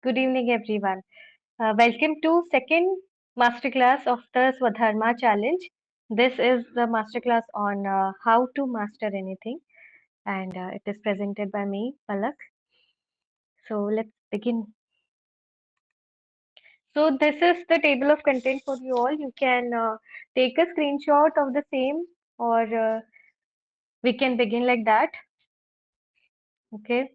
Good evening, everyone. Welcome to second masterclass of the Swadharma Challenge. This is the masterclass on how to master anything, and it is presented by me, Palak. So let's begin. So this is the table of content for you all. You can take a screenshot of the same, or we can begin like that. Okay.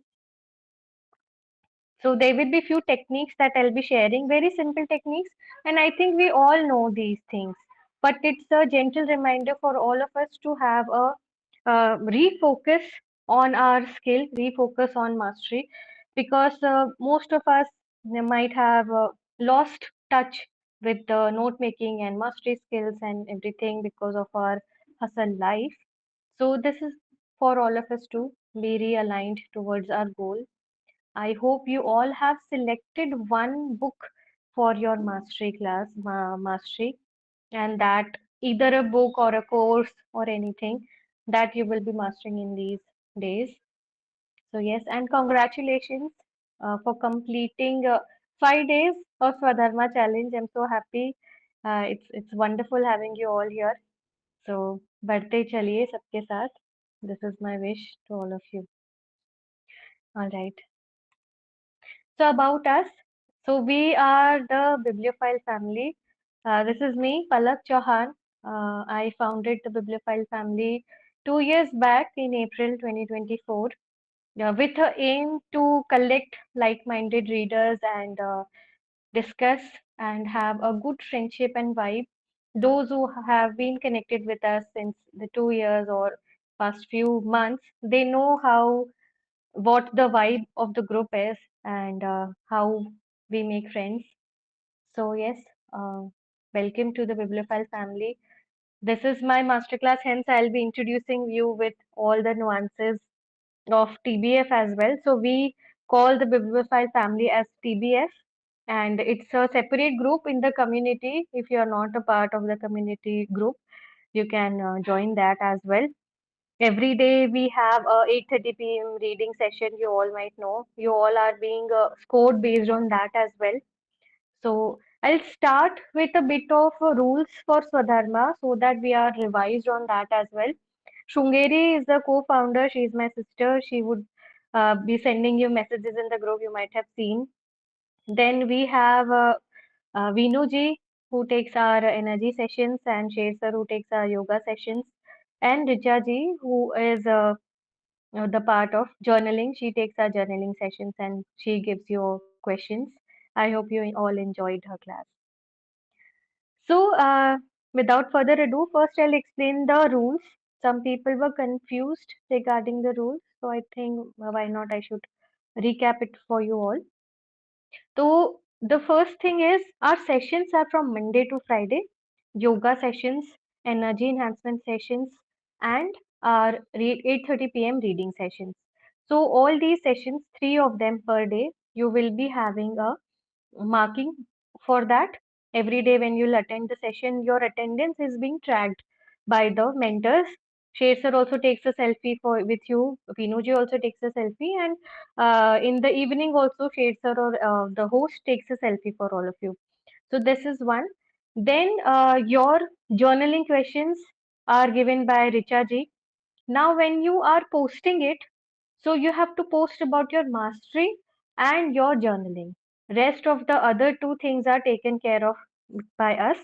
So there will be few techniques that I'll be sharing, very simple techniques, and I think we all know these things. But it's a gentle reminder for all of us to have a refocus on our skill, refocus on mastery, because most of us might have lost touch with the note making and mastery skills and everything because of our hustle life. So this is for all of us to be realigned towards our goal. I hope you all have selected one book for your mastery class, mastery, and that either a book or a course or anything that you will be mastering in these days. So, yes, and congratulations for completing 5 days of Swadharma Challenge. I'm so happy. It's wonderful having you all here. So, बढ़ते चलिए सबके साथ. This is my wish to all of you. All right. So about us, so we are the bibliophile family. This is me, Palak Chauhan. I founded the bibliophile family 2 years back in April 2024 with a aim to collect like-minded readers and discuss and have a good friendship and vibe. Those who have been connected with us since the 2 years or past few months, they know how what the vibe of the group is and how we make friends. So, yes, uh, welcome to the Bibliophile family. This is my masterclass, hence, I'll be introducing you with all the nuances of TBF as well. So, we call the Bibliophile family as TBF, and it's a separate group in the community. If you are not a part of the community group, you can join that as well. Every day we have a 8:30 p.m. reading session. You all might know. You all are being scored based on that as well. So I'll start with a bit of rules for Swadharma so that we are revised on that as well. Shungeri is the co-founder. She is my sister. She would be sending you messages in the group. You might have seen. Then we have Vinu who takes our energy sessions, and Sher sir, who takes our yoga sessions, and Richa who is the part of journaling. She takes our journaling sessions and she gives you questions. I hope you all enjoyed her class. So, without further ado, first I'll explain the rules. Some people were confused regarding the rules, so I think why not I should recap it for you all. So, the first thing is our sessions are from Monday to Friday, yoga sessions, energy enhancement sessions, and our 8:30 p.m. reading sessions. So, all these sessions, three of them per day, you will be having a marking for that. Every day when you'll attend the session, your attendance is being tracked by the mentors. Sher sir also takes a selfie for with you. Vinuji also takes a selfie, and in the evening also Sher sir or the host takes a selfie for all of you. So this is one. Then your journaling questions are given by Richa ji. Now, when you are posting it, so you have to post about your mastery and your journaling. Rest of the other two things are taken care of by us.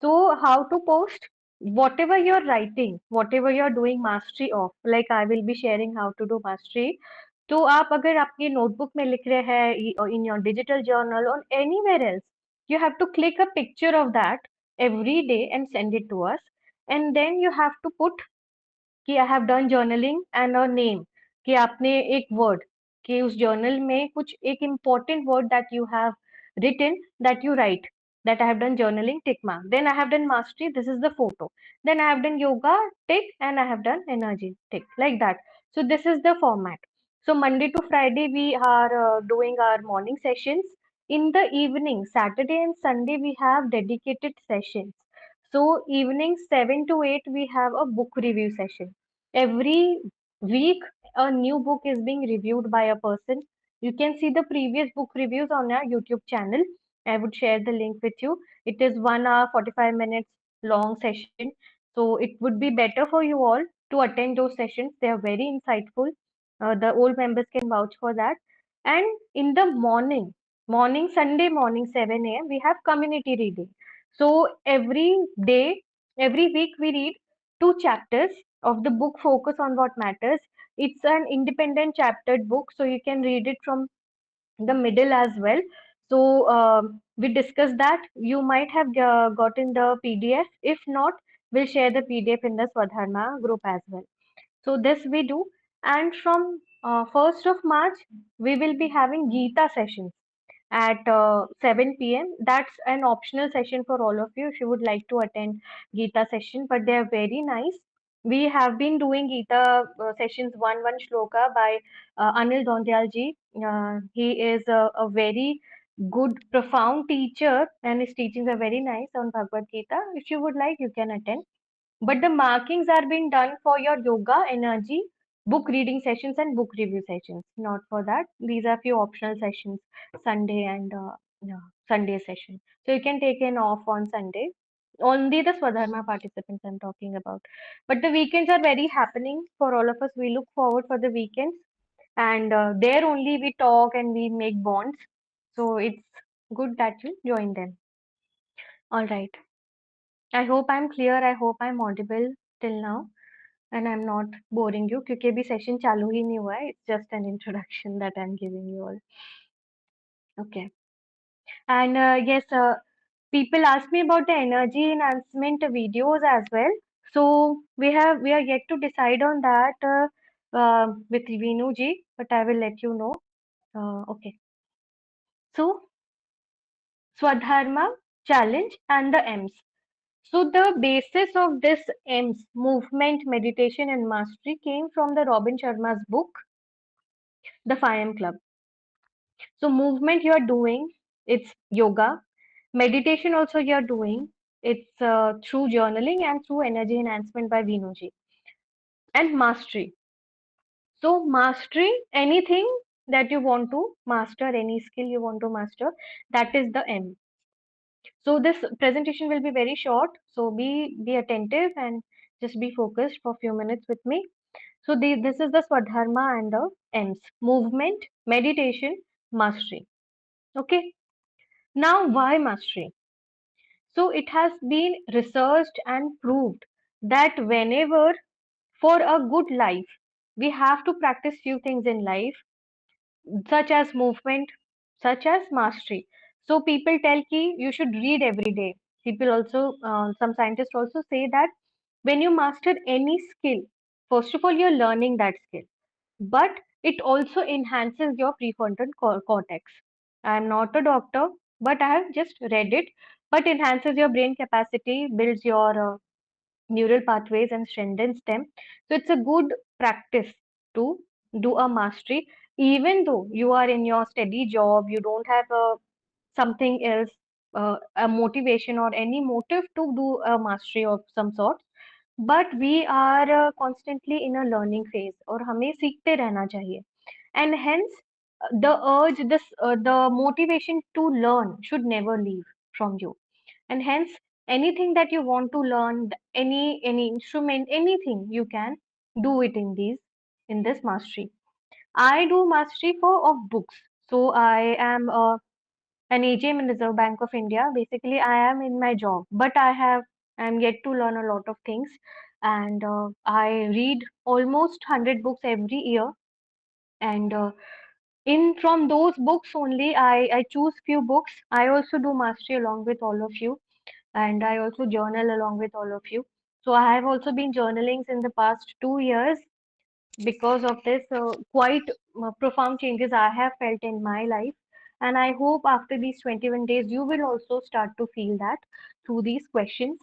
So, how to post? Whatever you're writing, whatever you're doing mastery of, like I will be sharing how to do mastery. तो आप अगर आपकी notebook में लिख रहे हैं or in your digital journal or anywhere else, you have to click a picture of that every day and send it to us. And then you have to put कि I have done journaling and a name कि आपने एक word कि उस journal में कुछ एक important word that you have written that you write that I have done journaling tick mark, then I have done mastery, this is the photo, then I have done yoga tick, and I have done energy tick, like that. So this is the format. So Monday to Friday we are doing our morning sessions. In the evening, Saturday and Sunday, we have dedicated sessions. So evening 7 to 8 we have a book review session. Every week a new book is being reviewed by a person. You can see the previous book reviews on our YouTube channel. I would share the link with you. It is 1 hour 45 minutes long session. So it would be better for you all to attend those sessions. They are very insightful. The old members can vouch for that. And in the morning, Sunday morning, 7 a.m., we have community reading. So every day, every week, we read two chapters of the book Focus on What Matters. It's an independent chaptered book, so you can read it from the middle as well. So we discussed that. You might have gotten the PDF. If not, we'll share the PDF in the Swadharma group as well. So this we do. And from 1st of March, we will be having Gita sessions at 7 p.m. That's an optional session for all of you if you would like to attend Gita session, but they are very nice. We have been doing Gita sessions one shloka by Anil Dondyal ji. He is a very good, profound teacher, and his teachings are very nice on Bhagavad Gita. If you would like, you can attend. But the markings are being done for your yoga, energy, book reading sessions, and book review sessions. Not for that. These are few optional sessions, Sunday and yeah, Sunday session. So you can take an off on Sunday. Only the Swadharma participants I'm talking about. But the weekends are very happening for all of us. We look forward for the weekends, and there only we talk and we make bonds. So it's good that you join them. All right. I hope I'm clear. I hope I'm audible till now. And I'm not boring you क्योंकि अभी session चालू ही नहीं हुआ है. It's just an introduction that I'm giving you all. Okay. And yes, people ask me about the energy enhancement videos as well. So we are yet to decide on that with Vinu ji, but I will let you know. Okay. So Swadharma challenge and the M's. So the basis of this M's movement, meditation, and mastery came from the Robin Sharma's book, The 5M Club. So movement you are doing, it's yoga. Meditation also you are doing, it's through journaling and through energy enhancement by Vinuji. And mastery. So mastery, anything that you want to master, any skill you want to master, that is the M. So this presentation will be very short. So be attentive and just be focused for a few minutes with me. So this is the Swadharma and the M's. Movement, meditation, mastery. Okay. Now, why mastery? So, it has been researched and proved that whenever for a good life, we have to practice few things in life, such as movement, such as mastery. So, people tell ki you should read every day. People also, some scientists also say that when you master any skill, first of all, you're learning that skill, but it also enhances your prefrontal cortex. I am not a doctor, but I have just read it. But enhances your brain capacity, builds your neural pathways, and strengthens them. So it's a good practice to do a mastery, even though you are in your steady job, you don't have something else, a motivation or any motive to do a mastery of some sort. But we are constantly in a learning phase और हमें सीखते रहना चाहिए. And hence the urge, the motivation to learn should never leave from you. And hence anything that you want to learn, any instrument, anything you can do it in this mastery. I do mastery for of books. So I am an AGM in Reserve Bank of India. Basically, I am in my job, but I'm yet to learn a lot of things, and I read almost 100 books every year. And in from those books only, I choose few books. I also do mastery along with all of you, and I also journal along with all of you. So I have also been journaling in the past 2 years because of this quite profound changes I have felt in my life. And I hope after these 21 days, you will also start to feel that through these questions.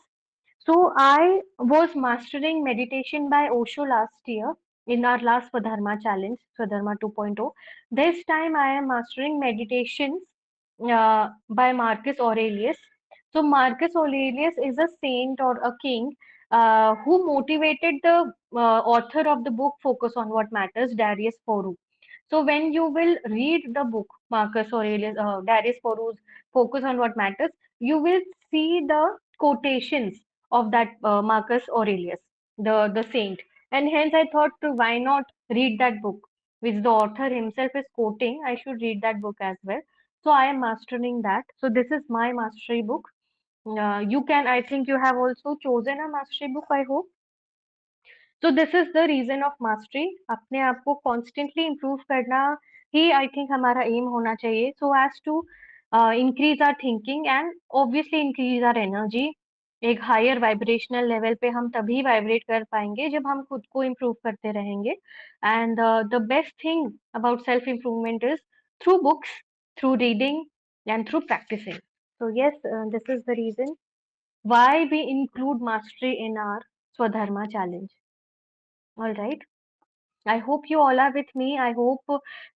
So I was mastering meditation by Osho last year in our last Swadharma challenge, Swadharma 2.0. This time I am mastering meditations by Marcus Aurelius. So Marcus Aurelius is a saint or a king who motivated the author of the book Focus on What Matters, Darius Poru. So when you will read the book Marcus Aurelius, Darius Porus, Focus on What Matters, you will see the quotations of that Marcus Aurelius, the saint. And hence I thought, why not read that book, which the author himself is quoting. I should read that book as well. So I am mastering that. So this is my mastery book. You can, I think you have also chosen a mastery book, I hope. So this is the reason of mastery. अपने आप को constantly improve करना ही I think हमारा aim होना चाहिए, so as to increase our thinking and obviously increase our energy. एक higher vibrational level पे हम तभी vibrate कर पाएंगे जब हम खुद को improve करते रहेंगे. And the best thing about self improvement is through books, through reading, and through practicing. So yes, this is the reason why we include mastery in our Swadharma challenge. All right. I hope you all are with me. I hope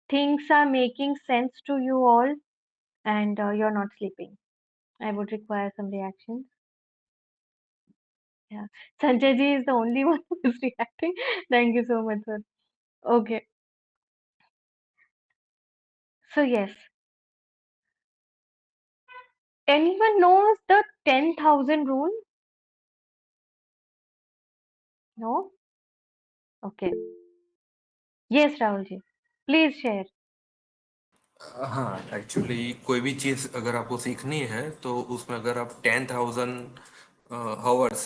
things are making sense to you all and you're not sleeping. I would require some reactions. Yeah. Sanjay ji is the only one who is reacting. Thank you so much, sir. Okay. So, yes. Anyone knows the 10,000 rule? No? Okay. Yes, Rahul ji. Please share. हाँ, actually कोई भी चीज़ अगर आपको सीखनी है तो उसमें अगर आप 10,000 हावर्स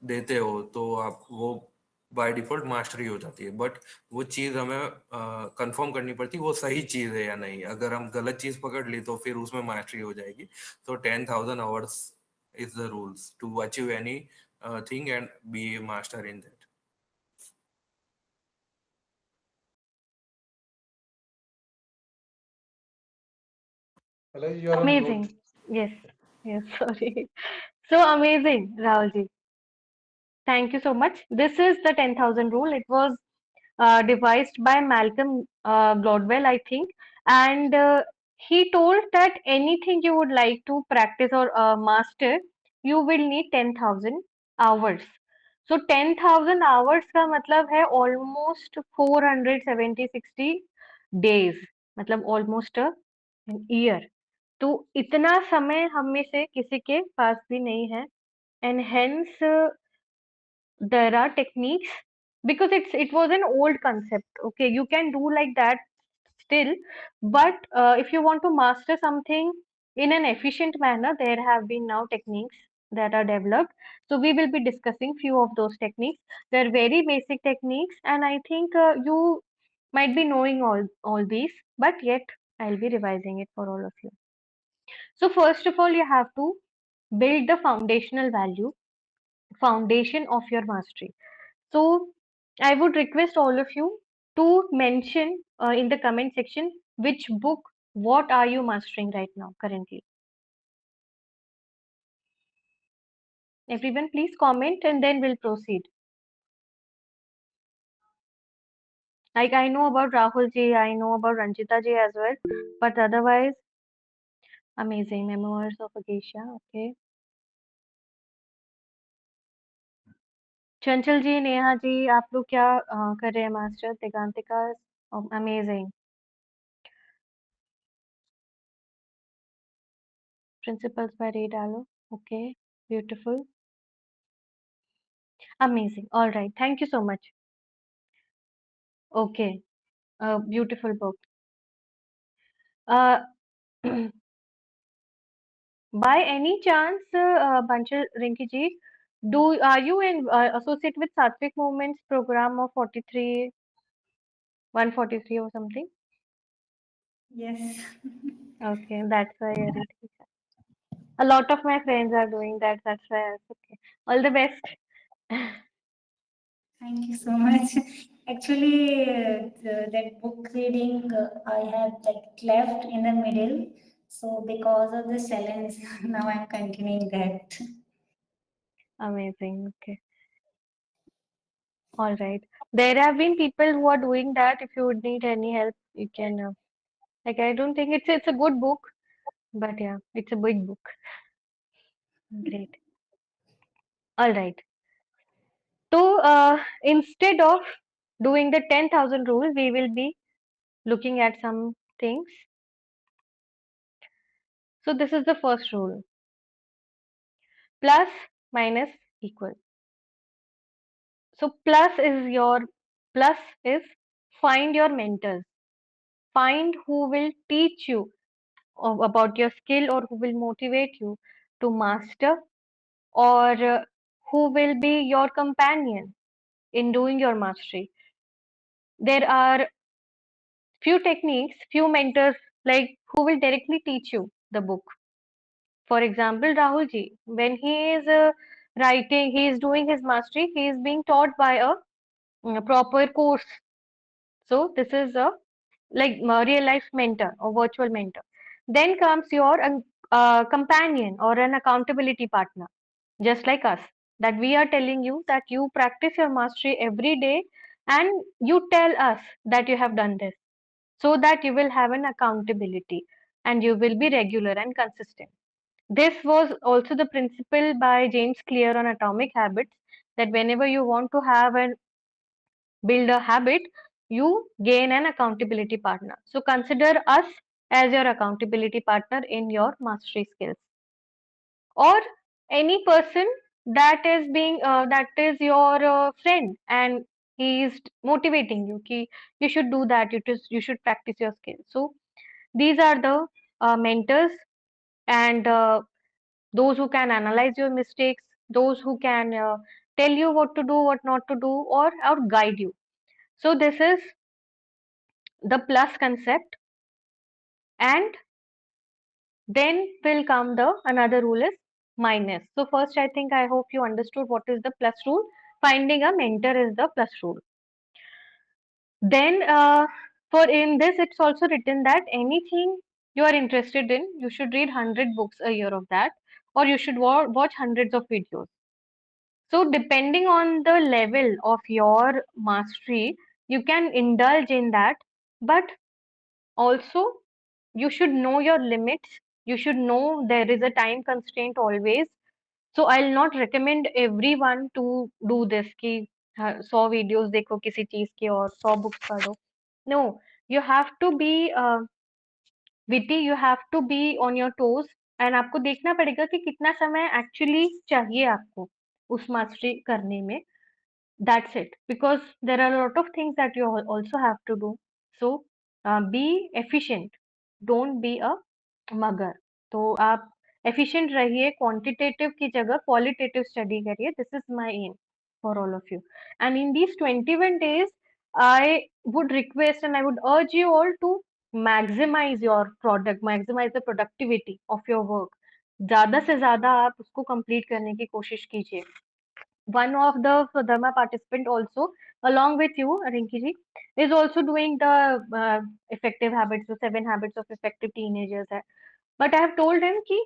देते हो तो आप वो बाय डिफ़ॉल्ट मास्टरी हो जाती है। बट वो चीज़ हमें कंफर्म करनी पड़ती है वो सही चीज़ है या नहीं। अगर हम गलत चीज़ पकड़ ली तो फिर उसमें मास्टरी हो जाएगी। तो 10,000 hours is the rules to achieve any thing and be a master in that. Palak, you are on mute. Amazing. Yes. Yes. Sorry. So amazing, Rahul ji. Thank you so much. This is the 10,000 rule. It was devised by Malcolm Gladwell, I think, and he told that anything you would like to practice or master, you will need 10,000 hours. So 10,000 hours का मतलब है almost 470 60 days, मतलब almost a year. तो इतना समय हम में से किसी के पास भी नहीं है, and hence there are techniques, because it was an old concept. Okay, you can do like that still, but if you want to master something in an efficient manner, there have been now techniques that are developed. So we will be discussing few of those techniques. They're very basic techniques, and I think you might be knowing all these, but yet I'll be revising it for all of you. So first of all, you have to build the foundational value foundation of your mastery. So I would request all of you to mention in the comment section which book, what are you mastering right now currently. Everyone, please comment and then we'll proceed. Like I know about Rahul ji, I know about Ranjita ji as well, but otherwise, amazing. Memoirs of a Geisha. Okay. चंचल जी, नेहा जी, आप लोग क्या कर रहे हैं master? Digantika, amazing. Principles by Ray Dalio. Okay, beautiful. Amazing. All right. Thank you so much. Okay, beautiful book. Uh, by any chance, Banchal Rinki ji, are you in associate with Sattvic Movements program of 43, 143 or something? Yes. Okay, that's why I read. A lot of my friends are doing that. That's why I was okay. All the best. Thank you so much. Actually, that book reading I have like left in the middle. So because of the challenge, now I'm continuing that. Amazing. Okay. All right. There have been people who are doing that. If you would need any help, you can. Like I don't think it's a good book, but yeah, it's a big book. Great. All right. So instead of doing the 10,000 rule, we will be looking at some things. So this is the first rule. Plus minus equal. So plus is find your mentors. Find who will teach you about your skill or who will motivate you to master or who will be your companion in doing your mastery. There are few techniques, few mentors like who will directly teach you the book. For example, Rahul ji, when he is writing, he is doing his mastery, he is being taught by a proper course. So this is a like real life mentor or virtual mentor. Then comes your companion or an accountability partner, just like us. That we are telling you that you practice your mastery every day and you tell us that you have done this so that you will have an accountability and you will be regular and consistent. This was also the principle by James Clear on atomic habits that whenever you want to have and build a habit, you gain an accountability partner. So consider us as your accountability partner in your mastery skills, or any person that is your friend and he is motivating you. Ki, you should do that. You should practice your skills. So these are the mentors and those who can analyze your mistakes, those who can tell you what to do, what not to do, or guide you. So this is the plus concept, and then will come the another rule is minus. So first, I think I hope you understood what is the plus rule. Finding a mentor is the plus rule. Then for in this, it's also written that anything you are interested in, you should read 100 books a year of that, or you should watch hundreds of videos. So depending on the level of your mastery, you can indulge in that, but also you should know your limits. You should know there is a time constraint always. So I'll not recommend everyone to do this कि 100 videos देखो किसी चीज की और 100 books पढ़ो. No, you have to be witty, you have to be on your toes, and आपको देखना पड़ेगा कि कितना समय actually चाहिए आपको उस mastery करने में. That's it. Because there are a lot of things that you also have to do. So be efficient. Don't be a mugger. तो आप efficient रहिए, quantitative की जगह qualitative study करिए. This is my aim for all of you. And in these 21 days, I would request and I would urge you all to maximize your product, maximize the productivity of your work. ज़्यादा से ज़्यादा आप उसको complete करने की कोशिश कीजिए. One of the Dharma participant also, along with you, Rinki ji, is also doing the effective habits, the 7 habits of effective teenagers hai. But I have told him कि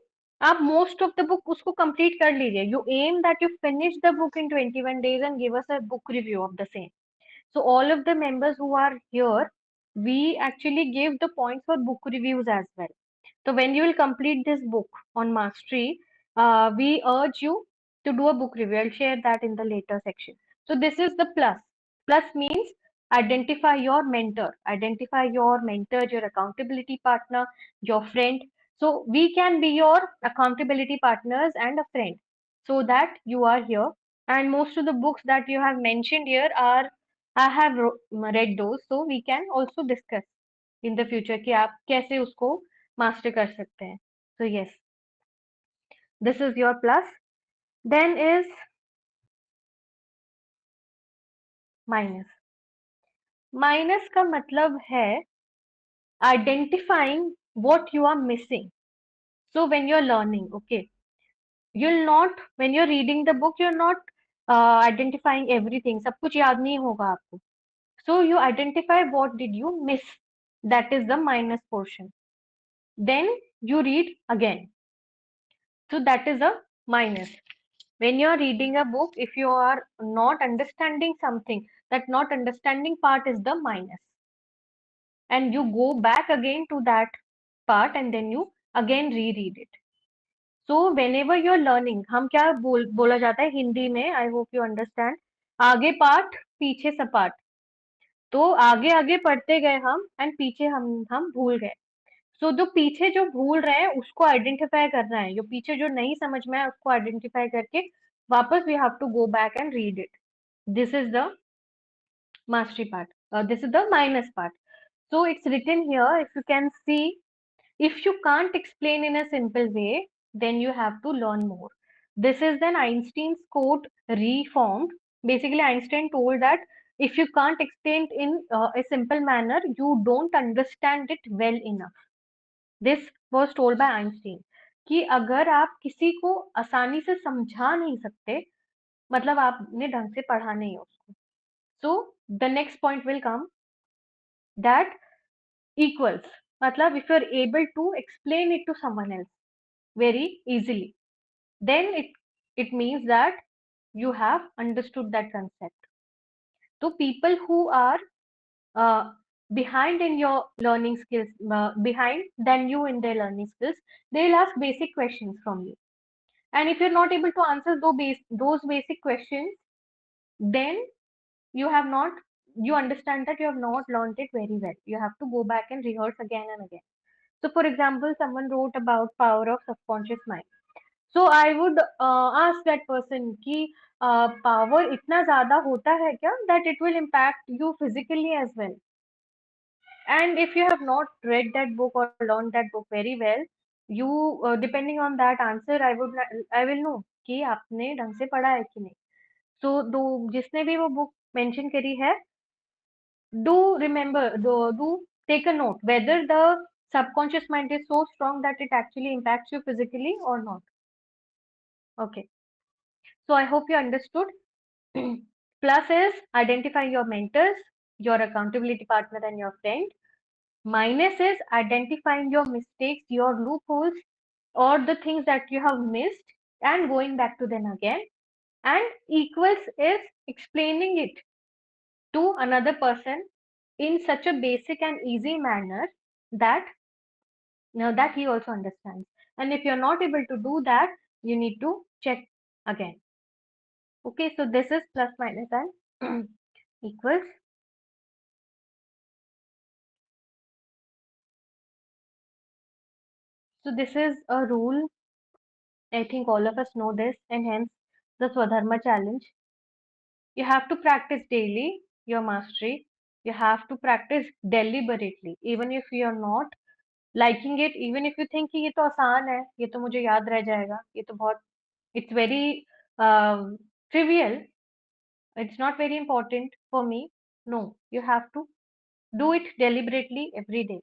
आप most of the book उसको complete कर लीजिए. You aim that you finish the book in 21 days and give us a book review of the same. So all of the members who are here, we actually give the points for book reviews as well. So when you will complete this book on mastery, we urge you to do a book review. I'll share that in the later section. So this is the plus. Plus means identify your mentor, your accountability partner, your friend. So we can be your accountability partners and a friend so that you are here. And most of the books that you have mentioned here are I have read those, so we can also discuss in the future कि आप कैसे उसको master कर सकते हैं. So yes, this is your plus. Then is minus. Minus का मतलब है identifying what you are missing. So when you're learning, okay, you'll not, when you're reading the book, you're not identifying everything. सब कुछ याद नहीं होगा आपको. So you identify what did you miss. That is the minus portion. Then you read again. So that is a minus. When you are reading a book, if you are not understanding something, that not understanding part is the minus. And you go back again to that part and then you again reread it. So whenever you're learning, हम क्या बोला जाता है हिंदी में, I hope you understand, आगे पाठ पीछे सपाट. तो आगे आगे पढ़ते गए हम एंड पीछे हम भूल गए। सो जो पीछे जो भूल रहे हैं उसको आइडेंटिफाई करना है, जो पीछे जो नहीं समझ में है उसको आइडेंटिफाई करके वापस we have to go back and read it. This is the mastery part. This is the minus part. So it's written here, if you can see, if you can't explain in a simple way, then you have to learn more. This is then Einstein's quote reformed. Basically, Einstein told that if you can't explain in a simple manner, you don't understand it well enough. This was told by Einstein कि अगर आप किसी को आसानी से समझा नहीं सकते, मतलब आपने ढंग से पढ़ा नहीं है उसको. So the next point will come that equals. मतलब if you are able to explain it to someone else very easily, then it means that you have understood that concept. So people who are uh, behind in your learning skills, behind than you in their learning skills, they'll ask basic questions from you. And if you're not able to answer those basic questions, then you have not, you understand that you have not learned it very well. You have to go back and rehearse again and again. So, for example, someone wrote about power of subconscious mind. So I would ask that person कि power इतना ज़्यादा होता है क्या that it will impact you physically as well. And if you have not read that book or learned that book very well, you depending on that answer, I will know कि आपने ढंग से पढ़ा है कि नहीं. So दो जिसने भी वो book mention करी है, do remember, do take a note whether the subconscious mind is so strong that it actually impacts you physically or not. Okay, so I hope you understood. Plus is identifying your mentors, your accountability partner, and your friend. Minus is identifying your mistakes, your loopholes, or the things that you have missed and going back to them again. And equals is explaining it to another person in such a basic and easy manner that that he also understands. And if you're not able to do that, you need to check again. Okay, so this is plus minus and equals. So this is a rule. I think all of us know this, and hence the Swadharma challenge. You have to practice daily your mastery. You have to practice deliberately, even if you are not liking it, even if you think कि ये तो आसान है, ये तो मुझे याद रह जाएगा, ये तो बहुत, it's very trivial, it's not very important for me. No, you have to do it deliberately every day,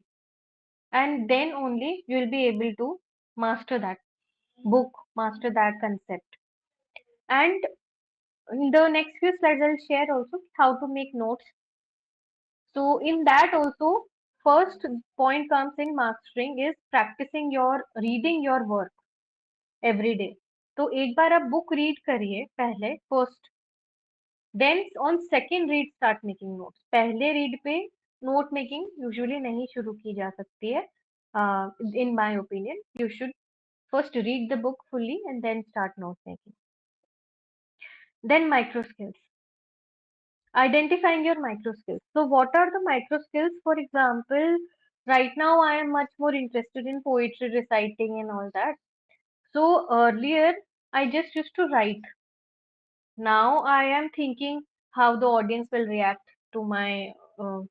and then only you will be able to master that book, master that concept. And in the next few slides, I'll share also how to make notes. So in that also, first point comes in mastering is practicing your reading your work every day. तो एक बार आप book read करिए पहले first, then on second read start making notes. पहले read पे note making usually नहीं शुरू की जा सकती है. In my opinion, you should first read the book fully and then start note making. Then micro skills. Identifying your micro skills. So what are the micro skills? For example, right now I am much more interested in poetry reciting and all that. So earlier I just used to write. Now I am thinking how the audience will react to my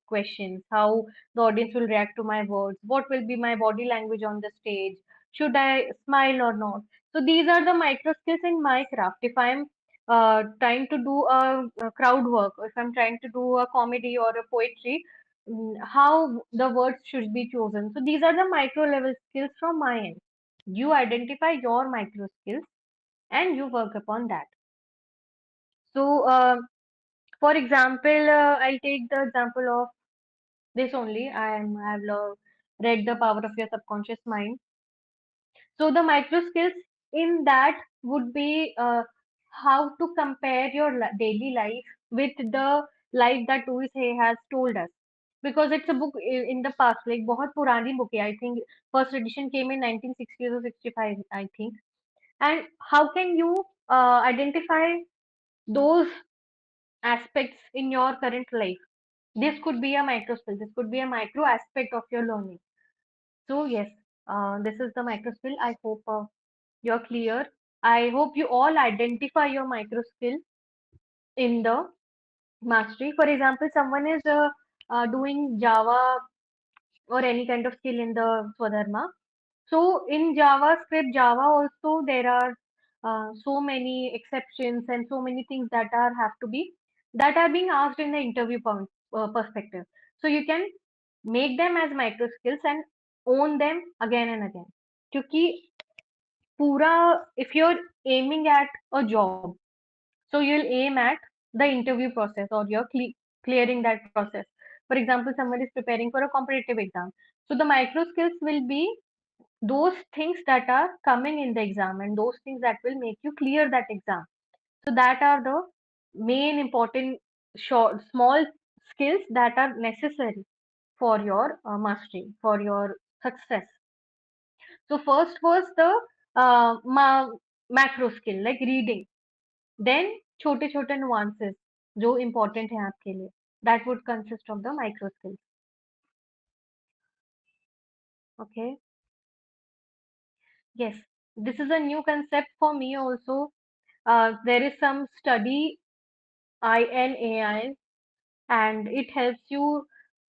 questions, how the audience will react to my words, what will be my body language on the stage, should I smile or not. So these are the micro skills in my craft. If I'm trying to do a crowd work, or if I'm trying to do a comedy or a poetry, how the words should be chosen. So these are the micro level skills from my end. You identify your micro skills and you work upon that. So, for example, I'll take the example of this only. I've read The Power of Your Subconscious Mind. So the micro skills in that would be how to compare your daily life with the life that Louis Hay has told us. Because it's a book in the past, like बहुत पुरानी book है. I think first edition came in 1960 or 65, I think. And how can you identify those aspects in your current life? This could be a micro skill. This could be a micro aspect of your learning. So yes, this is the micro skill. I hope you're clear. I hope you all identify your micro skill in the mastery. For example, someone is doing Java or any kind of skill in the Swadharma. So in JavaScript, Java also there are so many exceptions and so many things that are have to be that are being asked in the interview perspective. So you can make them as micro skills and own them again and again. क्योंकि पूरा if you're aiming at a job, so you'll aim at the interview process or you're clearing that process. For example, someone is preparing for a competitive exam. So the micro skills will be those things that are coming in the exam and those things that will make you clear that exam. So that are the main important short small skills that are necessary for your mastery, for your success. So first was the macro skill like reading, then छोटे छोटे nuances जो important है आपके लिए, that would consist of the micro skills. Okay, yes, this is a new concept for me also. There is some study INAI and it helps you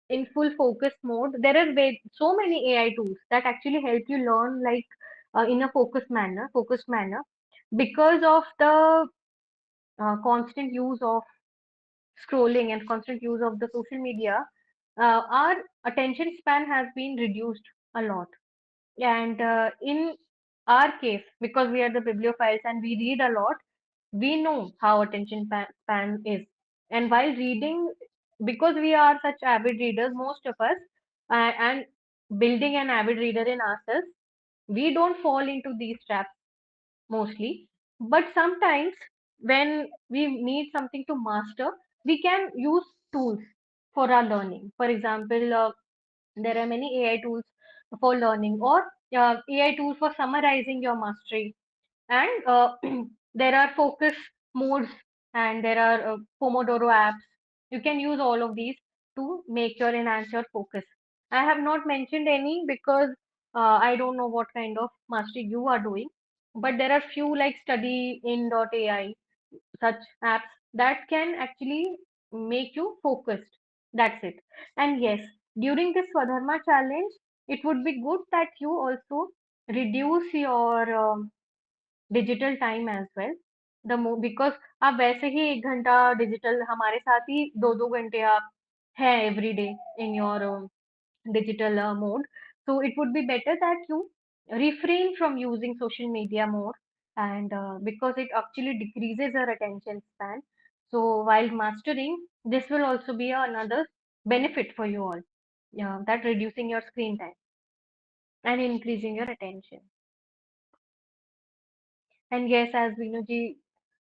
in full focus mode. There are so many AI tools that actually help you learn like in a focused manner because of the constant use of scrolling and constant use of the social media. Our attention span has been reduced a lot. And in our case, because we are the bibliophiles and we read a lot, we know how attention span is. And while reading, because we are such avid readers, most of us, and building an avid reader in ourselves, we don't fall into these traps mostly. But sometimes when we need something to master, we can use tools for our learning. For example, there are many AI tools for learning or AI tools for summarizing your mastery. And there are focus modes and there are Pomodoro apps. You can use all of these to make your enhance your focus. I have not mentioned any because I don't know what kind of mastery you are doing. But there are few like study.in.ai such apps that can actually make you focused. That's it. And yes, during this Swadharma challenge, it would be good that you also reduce your digital time as well because आप वैसे ही 1 घंटा digital हमारे साथ ही 2 2 घंटे आप हैं every day in your digital mode. So it would be better that you refrain from using social media more and because it actually decreases your attention span. So while mastering, this will also be another benefit for you all. Yeah, that reducing your screen time and increasing your attention. And yes, as Vinuji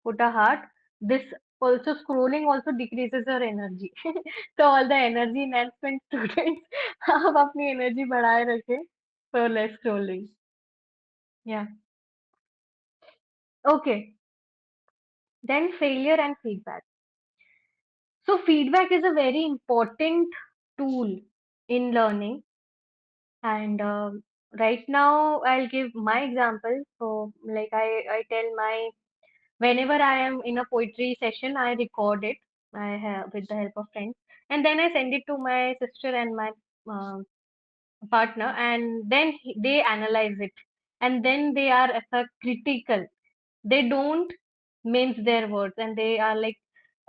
put a heart, this also scrolling also decreases your energy. So all the energy enhancement students, आप अपनी energy बढ़ाए रखें for less scrolling. Yeah. Okay. Then failure and feedback. So feedback is a very important tool in learning. And right now I'll give my example. So like I tell my whenever I am in a poetry session, I record it. I have with the help of friends, and then I send it to my sister and my uh, partner, and then they analyze it, and then they are as a critical. They don't mince their words, and they are like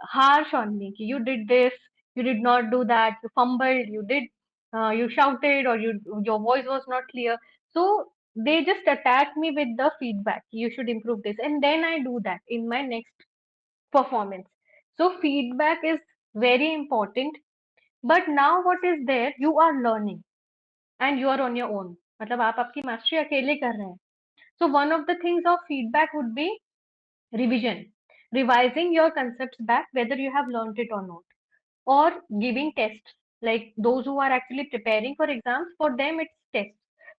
harsh on me. कि You did this, you did not do that, you fumbled, you shouted, or your voice was not clear. So they just attack me with the feedback. You should improve this, and then I do that in my next performance. So feedback is very important. But now what is there? You are learning and you are on your own. मतलब आप आपकी mastery अकेले कर रहे हैं. So one of the things of feedback would be revision, revising your concepts back whether you have learned it or not, or giving tests. Like those who are actually preparing for exams, for them it's tests.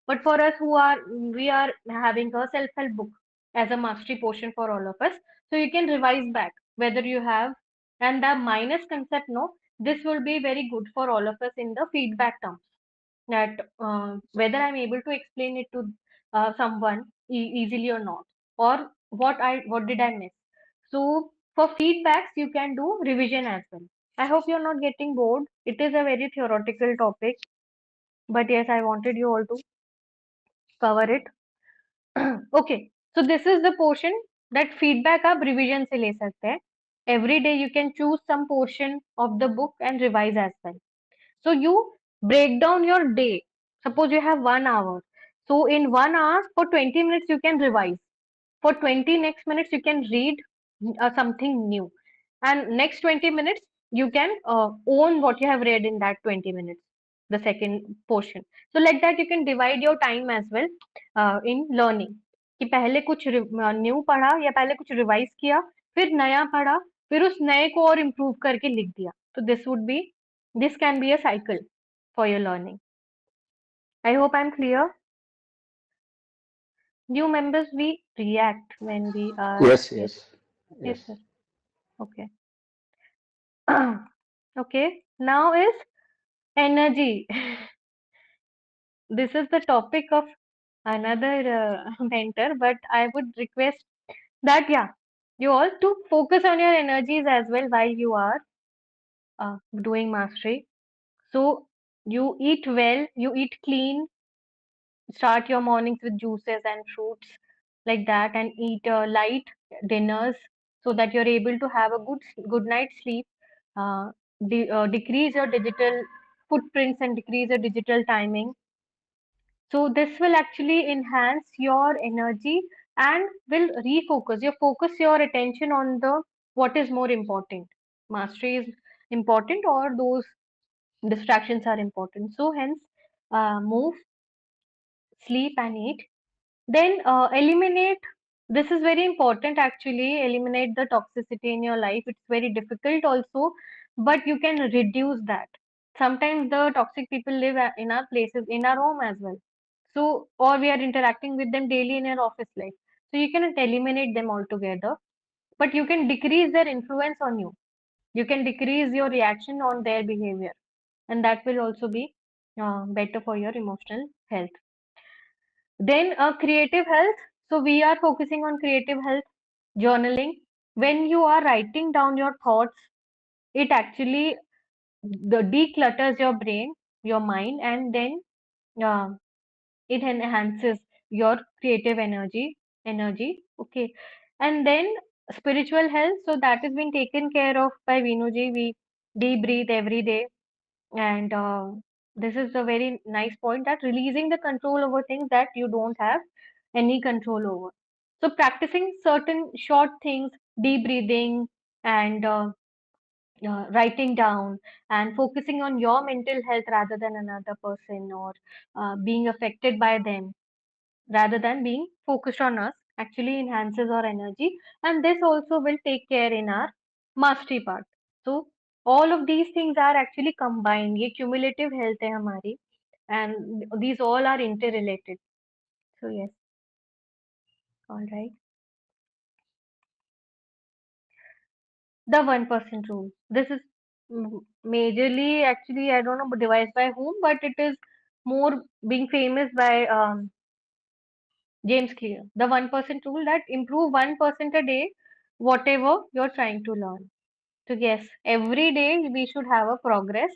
But for us we are having a self-help book as a mastery portion for all of us. So you can revise back whether you have, and the minus concept, no, this will be very good for all of us in the feedback terms, that whether I'm able to explain it to someone easily or not, or what did I miss. So for feedbacks, you can do revision as well. I hope you're not getting bored. It is a very theoretical topic, but yes, I wanted you all to cover it. Okay, so this is the portion that feedback आप revision से ले सकते हैं. Every day you can choose some portion of the book and revise as well. So you break down your day. Suppose you have 1 hour. So in 1 hour, for 20 minutes you can revise. For 20 next minutes you can read something new. And next 20 minutes you can own what you have read in that 20 minutes, the second portion. So like that you can divide your time as well in learning. कि पहले कुछ new पढ़ा या पहले कुछ revise किया, फिर नया पढ़ा, फिर उस नए को और इम्प्रूव करके लिख दिया. तो this can be a cycle for your learning. I hope I'm clear. New members, we react when we are. Yes, Yes. yes, Yes, yes. sir. Okay. Okay. Now is energy. This is the topic of another mentor, but I would request that, yeah, you all to focus on your energies as well while you are doing mastery. So you eat well, you eat clean, start your mornings with juices and fruits like that, and eat light dinners so that you're able to have a good night's sleep. Decrease your digital footprints and decrease your digital timing. So this will actually enhance your energy and will refocus. You focus your attention on the what is more important. Mastery is important, or those distractions are important. So hence, move, sleep, and eat. Then eliminate. This is very important actually. Eliminate the toxicity in your life. It's very difficult also, but you can reduce that. Sometimes the toxic people live in our places, in our home as well. So, or we are interacting with them daily in our office life. So you cannot eliminate them altogether, but you can decrease their influence on you. You can decrease your reaction on their behavior, and that will also be better for your emotional health. Then creative health. So we are focusing on creative health, journaling. When you are writing down your thoughts, it actually declutters your brain, your mind, and then uh, it enhances your creative energy. Okay. And then spiritual health. So that is being taken care of by Vinuji. We deep breathe every day, and this is a very nice point, that releasing the control over things that you don't have any control over. So practicing certain short things, deep breathing, and writing down, and focusing on your mental health rather than another person, or being affected by them rather than being focused on us, actually enhances our energy, and this also will take care in our mastery part. So all of these things are actually combined. ये cumulative health है हमारी, and these all are interrelated. So yes, all right. The 1% rule. This is majorly, actually, I don't know devised by whom, but it is more being famous by James Clear. The 1% rule, that improve 1% a day, whatever you're trying to learn. So yes, every day we should have a progress.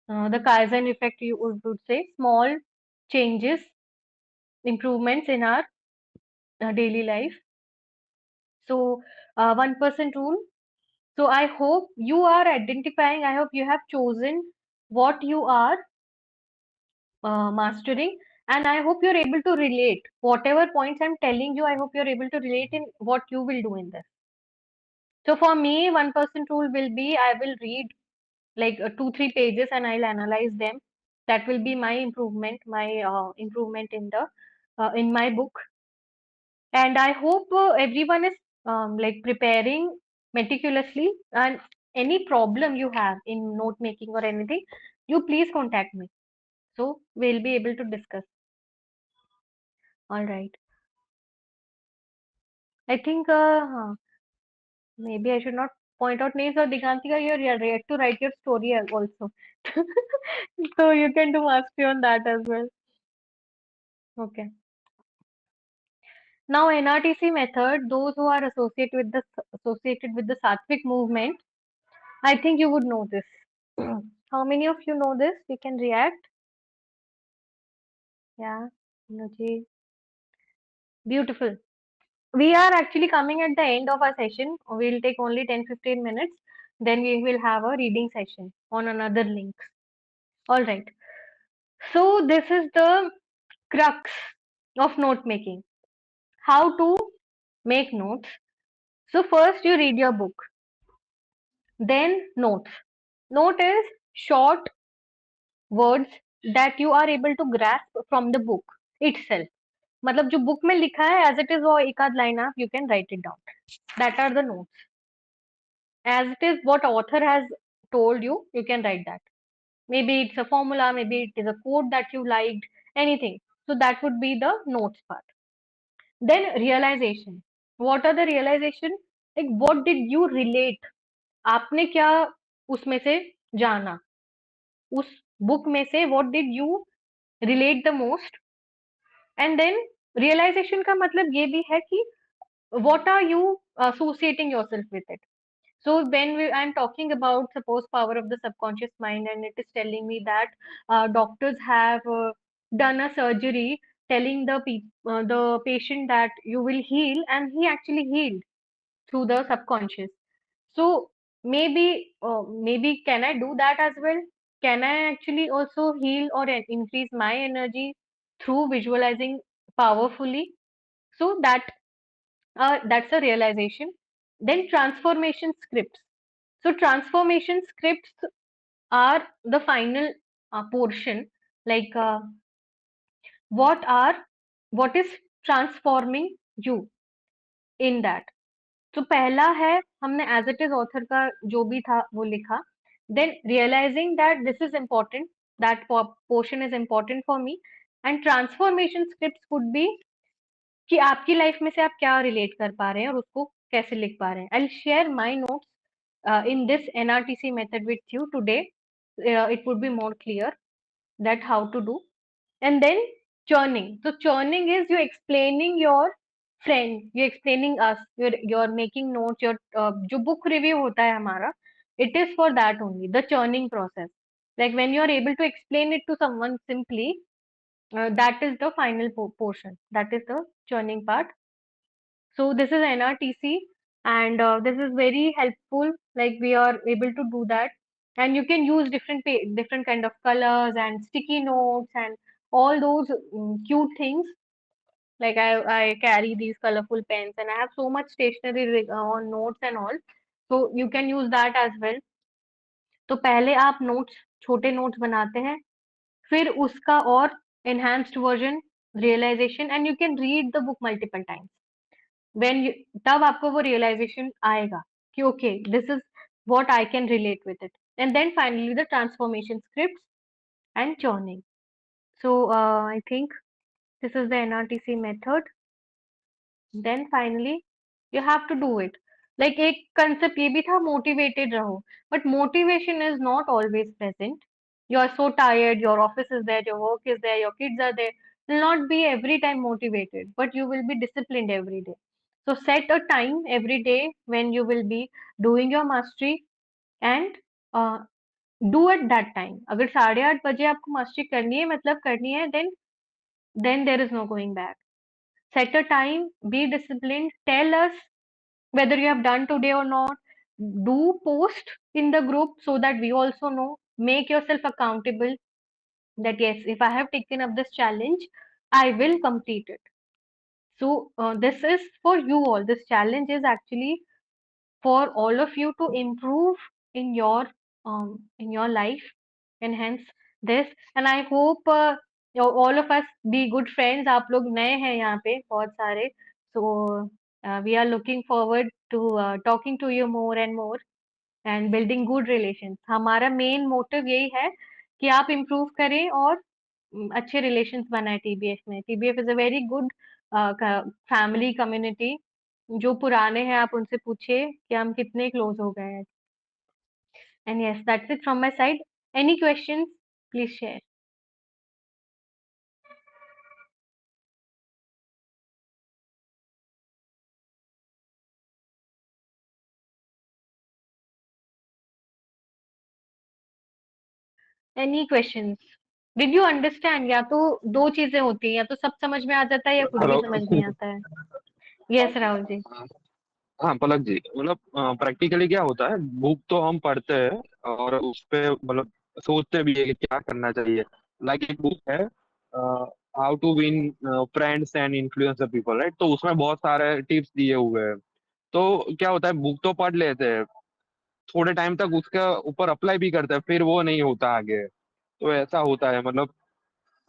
The Kaizen effect, you would say, small changes, improvements in our daily life. So 1% rule. So I hope you are identifying. I hope you have chosen what you are mastering, and I hope you're able to relate whatever points I'm telling you. I hope you're able to relate in what you will do in this. So for me, 1% rule will be, I will read like 2-3 pages and I'll analyze them. That will be my improvement in the in my book. And I hope everyone is like preparing meticulously. And any problem you have in note making or anything, you please contact me. So we'll be able to discuss. All right. I think maybe I should not point out names, or Digantika, you're yet to write your story also. So you can do mastery on that as well. Okay. Now NRTC method, those who are associated with the Sattvic movement, I think you would know this. How many of you know this? You can react. Yeah, Nuji. Beautiful. We are actually coming at the end of our session. We'll take only 10-15 minutes. Then we will have a reading session on another link. All right. So this is the crux of note making. How to make notes. So first you read your book, then notes. Note is short words that you are able to grasp from the book itself. मतलब जो book में लिखा है as it is वो एक आध line आप you can write it down. That are the notes. As it is what author has told you, you can write that. Maybe it's a formula, maybe it is a quote that you liked, anything. So that would be the notes part. Then realization. What are the realization? Like what did you relate? आपने क्या उसमें से जाना? उस book में से what did you relate the most? And then realization का मतलब ये भी है कि what are you associating yourself with it? So when I'm talking about suppose power of the subconscious mind, and it is telling me that doctors have done a surgery telling the patient that you will heal, and he actually healed through the subconscious. So maybe can I do that as well? Can I actually also heal or increase my energy through visualizing powerfully? So that's a realization. Then transformation scripts. So transformation scripts are the final portion, like what are what is transforming you in that. तो पहला है हमने as it is author का जो भी था वो लिखा. Then realising that this is important, that portion is important for me. And transformation scripts could be कि आपकी लाइफ में से आप क्या रिलेट कर पा रहे हैं और उसको कैसे लिख पा रहे हैं. I share my notes in this NRTC method with you today. It would be more clear that how to do. And then churning. So churning is you explaining your friend, you explaining us, you're making notes, your जो book review होता है हमारा, it is for that only, the churning process. Like when you're able to explain it to someone simply, that is the final portion. That is the churning part. So this is NRTC, and this is very helpful. Like we are able to do that, and you can use different kind of colors and sticky notes and all those cute things. Like I carry these colorful pens, and I have so much stationery on notes and all. So you can use that as well. तो पहले आप notes छोटे notes बनाते हैं, फिर उसका और enhanced version realization, and you can read the book multiple times. when you, तब आपको वो realization आएगा कि okay, this is what I can relate with it. And then finally the transformation scripts and churning. So I think this is the NRTC method. Then finally you have to do it. Like एक concept ये भी था, motivated रहो. But motivation is not always present. You are so tired, your office is there, your work is there, your kids are there. You will not be every time motivated, but you will be disciplined every day. So set a time every day when you will be doing your mastery, and uh, do at that time. अगर 8:30 बजे आपको mastery करनी है मतलब करनी है, then there is no going back. Set a time, be disciplined, tell us whether you have done today or not. Do post in the group so that we also know. Make yourself accountable that yes, if I have taken up this challenge, I will complete it. So this is for you all. This challenge is actually for all of you to improve in your life, and hence this. And I hope all of us be good friends. आप लोग नए हैं यहाँ पे बहुत सारे, so we are looking forward to talking to you more and more and building good relations. हमारा main motive यही है कि आप improve करें और अच्छे relations बनाए TBF में. TBF is a very good family community जो पुराने हैं आप उनसे पूछिए कि हम कितने क्लोज हो गए हैं। And yes, that's it from my side. Any questions, please share. Any questions? Did you understand? या तो दो चीजें होती हैं, या तो सब समझ में आ जाता है या कुछ भी हेलो। समझ नहीं आता है। यस राहुल जी। हाँ पलक जी, मतलब प्रैक्टिकली क्या होता है, बुक तो हम पढ़ते हैं और उस पे मतलब सोचते भी है कि क्या करना चाहिए। लाइक एक बुक है, how to win friends and influence the people, right? तो उसमें बहुत सारे टिप्स दिए हुए हैं। तो क्या होता है, बुक तो पढ़ लेते हैं, थोड़े टाइम तक उसका ऊपर अप्लाई भी करते हैं, फिर वो नहीं होता आगे। तो ऐसा होता है, मतलब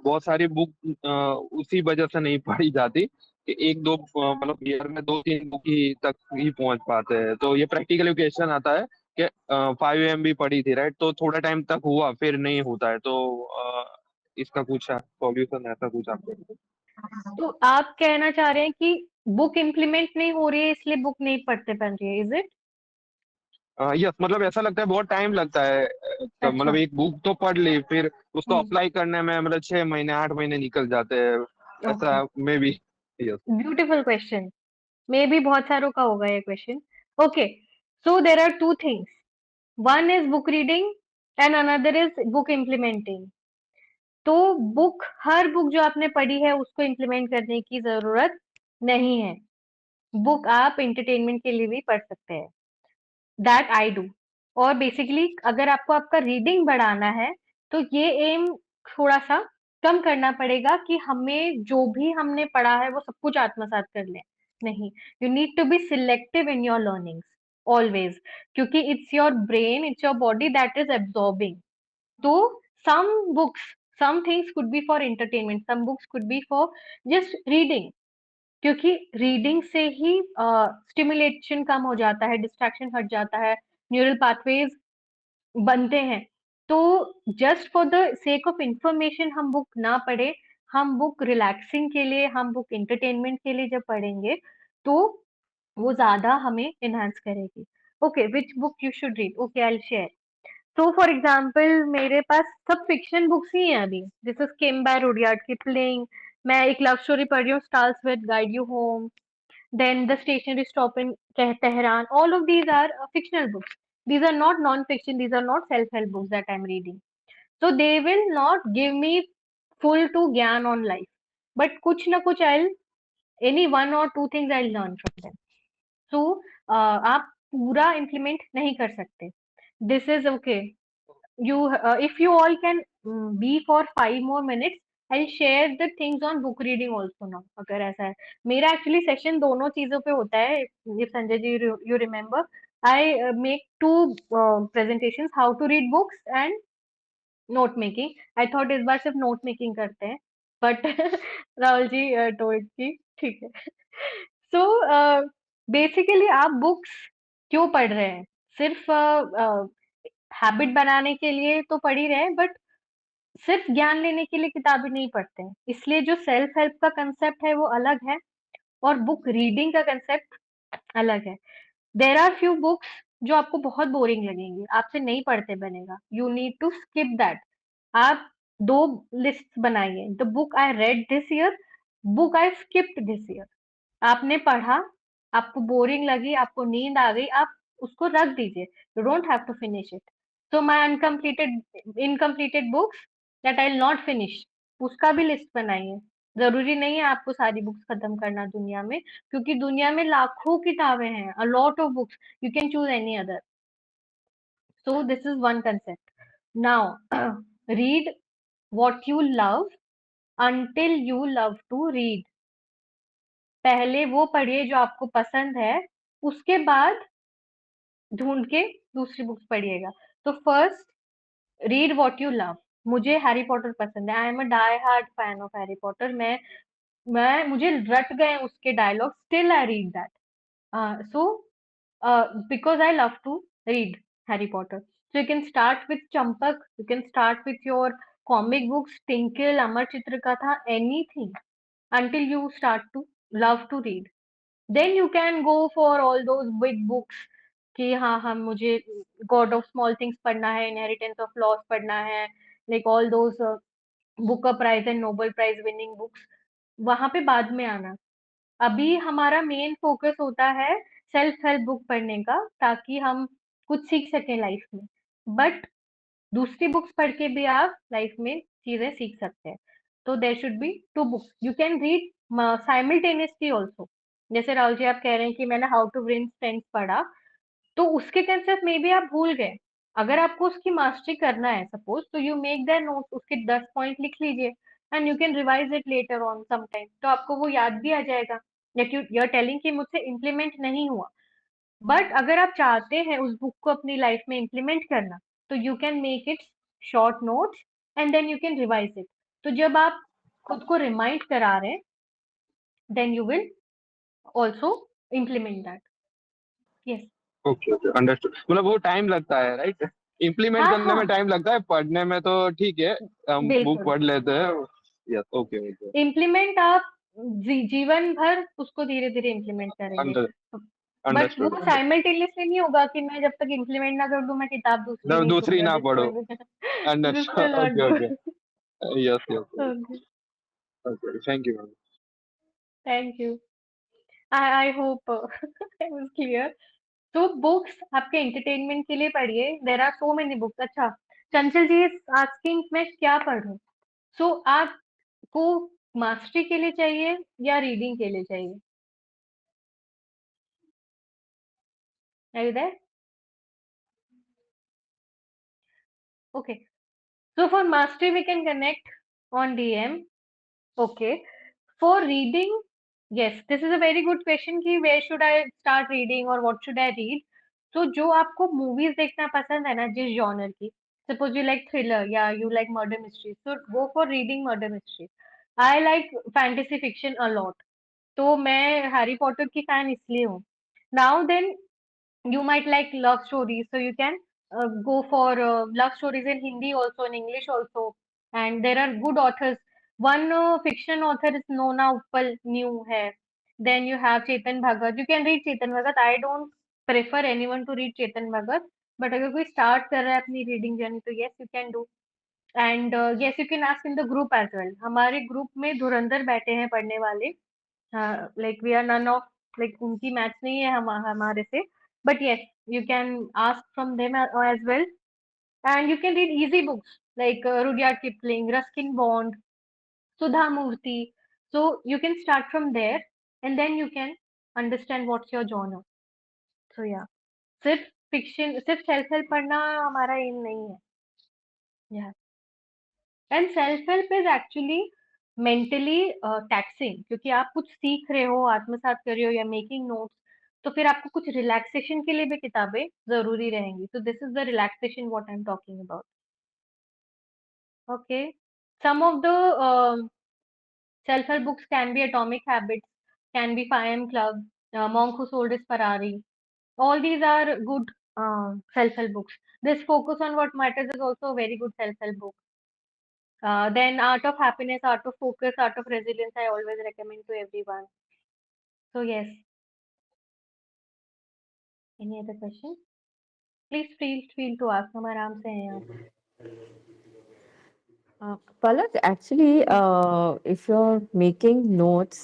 बहुत सारी बुक उसी वजह से नहीं पढ़ी जाती कि एक दो मतलब ईयर में दो तीन बुक ही तक ही पहुंच पाते हैं। तो ये प्रैक्टिकल क्वेश्चन आता है कि 5 AM भी पढ़ी थी, राइट? तो थोड़ा टाइम तक हुआ, फिर नहीं होता है। तो इसका कुछ सॉल्यूशन ऐसा कुछ आपको? तो आप कहना चाह रहे हैं कि बुक इम्प्लीमेंट नहीं हो रही है इसलिए बुक नहीं पढ़ते बन रही है, इज इट? यस, मतलब ऐसा लगता है बहुत टाइम लगता है। तो मतलब अच्छा। एक बुक तो पढ़ ली, फिर उसको हम्म। अप्लाई करने में मतलब 6 महीने 8 महीने निकल जाते हैं। ओके। ऐसा maybe. Yes. Beautiful question. Maybe बहुत सारों का होगा ये question. Okay, so there are two things, one is book reading and another is book implementing. तो बुक, हर बुक जो आपने पढ़ी है उसको इम्प्लीमेंट करने की जरूरत नहीं है। बुक आप एंटरटेनमेंट के लिए भी पढ़ सकते हैं, दैट आई डू। और बेसिकली अगर आपको आपका रीडिंग बढ़ाना है तो ये एम थोड़ा सा कम करना पड़ेगा कि हमें जो भी हमने पढ़ा है वो सब कुछ आत्मसात कर लें। नहीं, you need to be selective in your learnings always, क्योंकि it's your brain, it's your body that is absorbing. तो some books, some things could be for entertainment, some books could be for just reading, क्योंकि reading से ही stimulation कम हो जाता है, distraction हट जाता है, न्यूरल पाथवेज बनते हैं। तो just for the sake of information हम बुक ना पढ़े, हम बुक रिलैक्सिंग के लिए, हम बुक एंटरटेनमेंट के लिए जब पढ़ेंगे तो वो ज्यादा हमें एनहांस करेगी। Okay, which book you should read? Okay, I will share. तो फॉर एग्जाम्पल मेरे पास सब फिक्शन बुक्स ही हैं अभी। This is Kim by Rudyard Kipling. मैं एक लव स्टोरी पढ़ रही हूँ, stars with guide you home. Then the stationery stop in Tehran. All of these are fictional books. These are not non-fiction. These are not self-help books that I'm reading. So they will not give me full to ज्ञान on life. But कुछ ना कुछ I'll, any one or two things I'll learn from them. So आप पूरा implement नहीं कर सकते. This is okay. You if you all can be for 5 more minutes, I'll share the things on book reading also now, अगर ऐसा है। मेरा actually session दोनों चीजों पे होता है। if Sanjay ji you remember, I make two presentations, how to read books and note making. I thought इस बार सिर्फ नोट मेकिंग करते हैं, बट राहुल जी टोल्ड कि ठीक है। सो बेसिकली आप बुक्स क्यों पढ़ रहे हैं? सिर्फ हैबिट बनाने के लिए तो पढ़ ही रहे हैं, बट सिर्फ ज्ञान लेने के लिए किताबें नहीं पढ़ते हैं। इसलिए जो सेल्फ हेल्प का कंसेप्ट है वो अलग है और बुक रीडिंग का कंसेप्ट अलग है। देर आर फ्यू बुक्स जो आपको बहुत बोरिंग लगेंगी, आपसे नहीं पढ़ते बनेगा, you need to skip that. आप दो लिस्ट बनाइए, the book I read this year, book I skipped this year. आपने पढ़ा, आपको बोरिंग लगी, आपको नींद आ गई, आप उसको रख दीजिए, you don't have to finish it. So my uncompleted incompleted books that I will not finish, उसका भी लिस्ट बनाइए। जरूरी नहीं है आपको सारी बुक्स खत्म करना दुनिया में, क्योंकि दुनिया में लाखों किताबें हैं, a lot of books, you can choose any other. So this is one concept. Now read what you love until you love to read। पहले वो पढ़िए जो आपको पसंद है, उसके बाद ढूंढ के दूसरी बुक्स पढ़िएगा। तो first, read what you love. मुझे हैरी पॉटर पसंद है, I am a die hard fan of Harry Potter. मैं मुझे रट गए उसके dialogue, still I read that. So because I love to read Harry Potter. So you can start with Champak, you can start with your comic books, Tinkle, Amar Chitra Katha, anything until you start to love to read. Then you can go for all those big books कि हाँ हम मुझे God of small things पढ़ना है, inheritance of loss पढ़ना है, like all those Booker prize and Nobel prize winning books, वहां पे बाद में आना। अभी हमारा मेन फोकस होता है सेल्फ हेल्प बुक पढ़ने का, ताकि हम कुछ सीख सकें लाइफ में। बट दूसरी बुक्स पढ़ के भी आप लाइफ में चीजें सीख सकते हैं। तो there should be two books you can read simultaneously also. जैसे राहुल जी आप कह रहे हैं कि मैंने हाउ टू विन फ्रेंड्स पढ़ा, तो उसके कंसेप्ट में भी आप भूल गए। अगर आपको उसकी मास्टरी करना है सपोज, तो यू मेक दैट नोट, उसके 10 पॉइंट लिख लीजिए and you can revise it later on some time, तो आपको वो याद भी आ जाएगा। या यू आर टेलिंग कि मुझसे इम्प्लीमेंट नहीं हुआ, बट अगर आप चाहते हैं उस बुक को अपनी लाइफ में इम्प्लीमेंट करना, तो you can make it short notes and then you can revise it. तो जब आप खुद को रिमाइंड करा रहे हैं, then you will also implement that. Yes. Okay okay understood. मतलब वो टाइम लगता है राइट, इम्प्लीमेंट हाँ करने हाँ, में टाइम लगता है, पढ़ने में तो ठीक है, हम बुक बिल्कुल। पढ़ लेते हैं। Yes okay okay. इम्प्लीमेंट आप जीवन भर उसको धीरे धीरे इम्प्लीमेंट करेंगे। अंडर बट वो अंडरस्टूड अंडर साइमल्टेनियसली नहीं होगा कि मैं जब तक इम्प्लीमेंट ना कर दूं मैं किताब दूसरी नहीं दूसरी छूऊंगा, ना दिस पढ़ो। This understood will not okay do. Okay. Yes yes okay, okay thank you ma'am. Thank you. I hope I was clear. तो बुक्स आपके एंटरटेनमेंट के लिए पढ़िए, there are so many books. अच्छा, चंचल जी इज आस्किंग मैं क्या पढूं। सो आपको मास्टरी के लिए चाहिए या रीडिंग के लिए चाहिए? Are you there? Okay, so for mastery we can connect on DM. Okay, for reading, yes, this is a very good question कि where should I start reading or what should I read? तो जो आपको movies देखना पसंद है ना, जिस genre की, suppose you like thriller या you like murder mystery, so go for reading murder mystery. I like fantasy fiction a lot, तो मैं हैरी पॉटर की फैन इसलिए हूँ। Now then, you might like love stories, so you can go for love stories in Hindi also, in English also, and there are good authors. One fiction author is Nona Uppal, new hai. Then you have Chetan Bhagat, you can read Chetan Bhagat. I don't prefer anyone to read Chetan Bhagat, but अगर कोई start कर रहा है अपनी reading journey, तो yes you can do. And yes, you can ask in the group as well. हमारे group में धुरंधर बैठे हैं पढ़ने वाले। हाँ, like we are none of, like उनकी मैच नहीं है हमारे से, but yes, you can ask from them as well, and you can read easy books like Rudyard Kipling, Ruskin Bond, Sudha Murthy. So you can start from there, and then you can understand what's your genre. So yeah, सिर्फ fiction, सिर्फ self help पढ़ना हमारा aim नहीं है। Yeah. And self help is actually mentally taxing, क्योंकि आप कुछ सीख रहे हो, आत्मसात कर रहे हो या मेकिंग नोट्स, तो फिर आपको कुछ रिलैक्सेशन के लिए भी किताबें जरूरी रहेंगी। तो this is the relaxation what I am talking about. Okay, some of the self help books can be atomic habits, can be 5 Club, Monk Who Sold His Ferrari. All these are good self help books. This Focus on What Matters is also a very good self help book. Then Art of Happiness, Art of Focus, Art of Resilience, I always recommend to everyone. So yes, any other question? Please feel to ask. हम आराम से हैं यहाँ पे। Palak, actually, if you're making notes,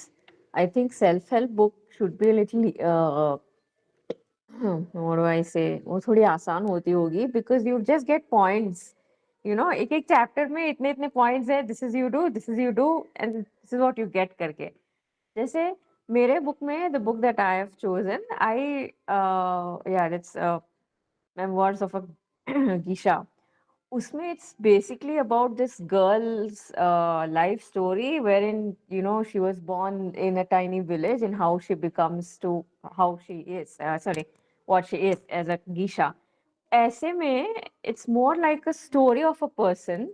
I think self-help book should be a little, what do I say, वो थोड़ी आसान होती होगी because you just get points. You know, एक एक chapter में इतने इतने points है, this is you do, this is you do, and this is what you get करके। जैसे मेरे book में, the book that I have chosen, yeah, it's Memoirs of a Geisha. Usme it's basically about this girl's life story wherein, you know, she was born in a tiny village and how she becomes to how she is, sorry, what she is as a geisha. ऐसे में it's more like a story of a person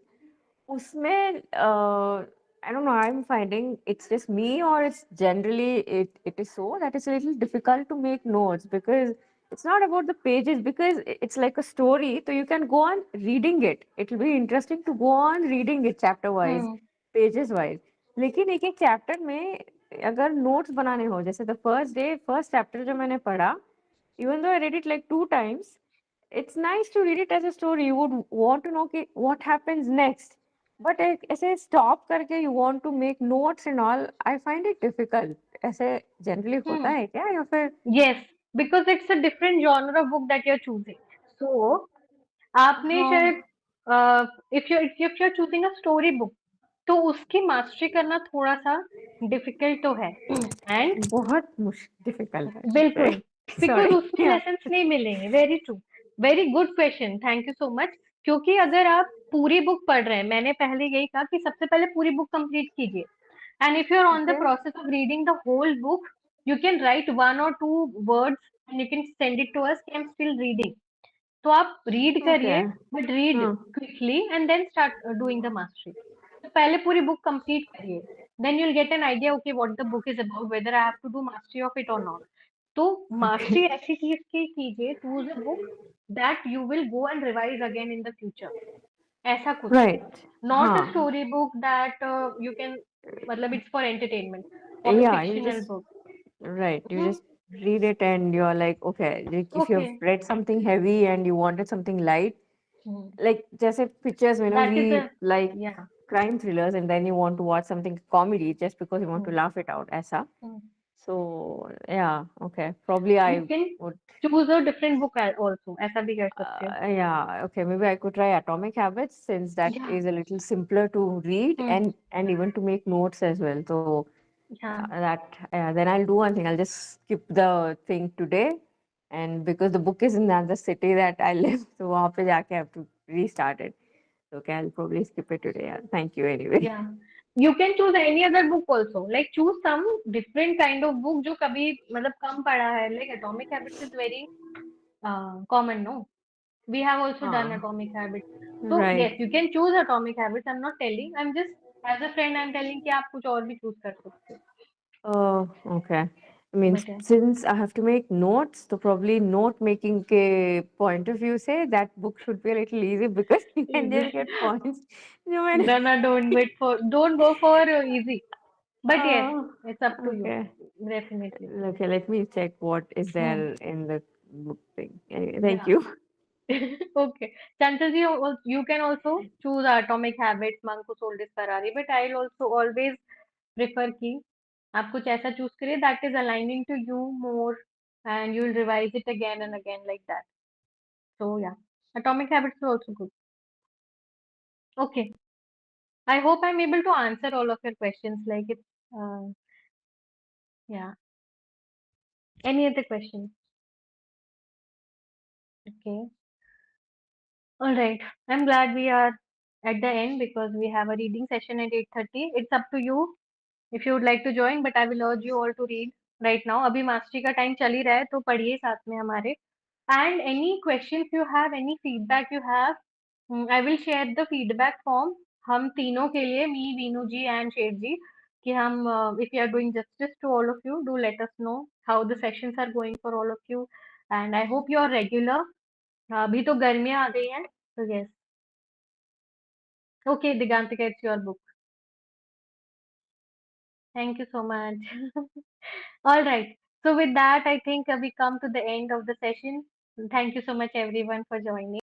उसमें I don't know, I'm finding it's just me or it's generally it is so that it's a little difficult to make notes because it's not about the pages because it's like a story, so you can go on reading it. It'll be interesting to go on reading it chapter wise, Hmm. pages wise. लेकिन एक एक chapter में अगर notes बनाने हो, जैसे the first day first chapter जो मैंने पढ़ा, even though I read it like 2 times, it's nice to read it as a story. You would want to know कि what happens next. But ऐसे stop करके you want to make notes and all, I find it difficult. ऐसे generally होता Hmm. है क्या, या फिर? Yes, because it's a different genre of book that you're choosing. So, आपने हाँ, शायद if you're choosing a story book, तो उसकी मास्टरी करना थोड़ा सा डिफिकल्ट तो है एंड बहुत मुश्किल डिफिकल्ट है, बिल्कुल बिकॉज सॉरी। उसमें लेसन्स नहीं मिलेंगे। Very true, very good question, thank you so much. क्योंकि अगर आप पूरी बुक पढ़ रहे हैं, मैंने पहले यही कहा कि सबसे पहले पूरी बुक कंप्लीट कीजिए, and if you are on the okay process of reading the whole book, you can write 1 or 2 words and you can send it to us, I am still reading. तो आप read okay, करिए, but read हाँ, quickly and then start doing the mastery. तो पहले पूरी book complete करिए, then you'll get an idea okay what the book is about, whether I have to do mastery of it or not. तो okay, mastery ऐसी चीज की कीजिए, choose a book that you will go and revise again in the future, ऐसा कुछ, right, not a हाँ, story book that you can, मतलब it's for entertainment और yeah, you fictional just book. right, you just read it and you're like, okay, like if you okay, have read something heavy and you wanted something light, like जैसे pictures, that is we a, like या, crime thrillers and then you want to watch something comedy just because you want to laugh it out, ऐसा. So yeah, okay, probably you I can would. Choose a different book also, ऐसा भी कर सकते हो। Yeah, okay, maybe I could try Atomic Habits since that या, is a little simpler to read and even to make notes as well. So या, then I'll do one thing. I'll just skip the thing today, and because the book is in another city that I live, so वहाँ पे जाके I have to restart it. So okay, I'll probably skip it today. Yeah. Thank you anyway. या, you can choose any other book also, like choose some different kind of book जो कभी मतलब कम पढ़ा है, like Atomic Habits is very common, no? We have also done हाँ, Atomic Habits. So right. yes, you can choose Atomic Habits. I'm not telling, I'm just as a friend I'm telling कि आप कुछ और भी choose कर सकते हो, Oh, okay. I mean, but yeah. since I have to make notes, so probably note making के point of view say that book should be a little easy because you can just get points. जो मैंने No, no, don't go for easy. But yes, oh, it's up to you, okay. definitely. Okay, let me check what is Hmm. there in the book thing. Anyway, thank Yeah. you. Okay. Chances you can also choose Atomic Habits, Monk Who Sold His Ferrari, but I'll also always prefer कि आप कुछ ऐसा choose करिए that is aligning to you more, and you'll revise it again and again like that. So yeah, Atomic Habits is also good. Okay. I hope I'm able to answer all of your questions. Like it's yeah. Any other questions? Okay. All right. I'm glad we are at the end because we have a reading session at 8:30. It's up to you if you would like to join, but I will urge you all to read right now. अभी mastery का time चल ही रहा है, तो पढ़िए साथ में हमारे. And any questions you have, any feedback you have, I will share the feedback form हम तीनों के लिए, me, Veenu ji and Sheth जी, कि हम if you are doing justice to all of you, do let us know how the sessions are going for all of you. And I hope you are regular. अभी तो गर्मियाँ आ गई हैं, तो yes. Okay, Digantika, it's your book. Thank you so much. All right. So with that, I think we come to the end of the session. Thank you so much everyone for joining.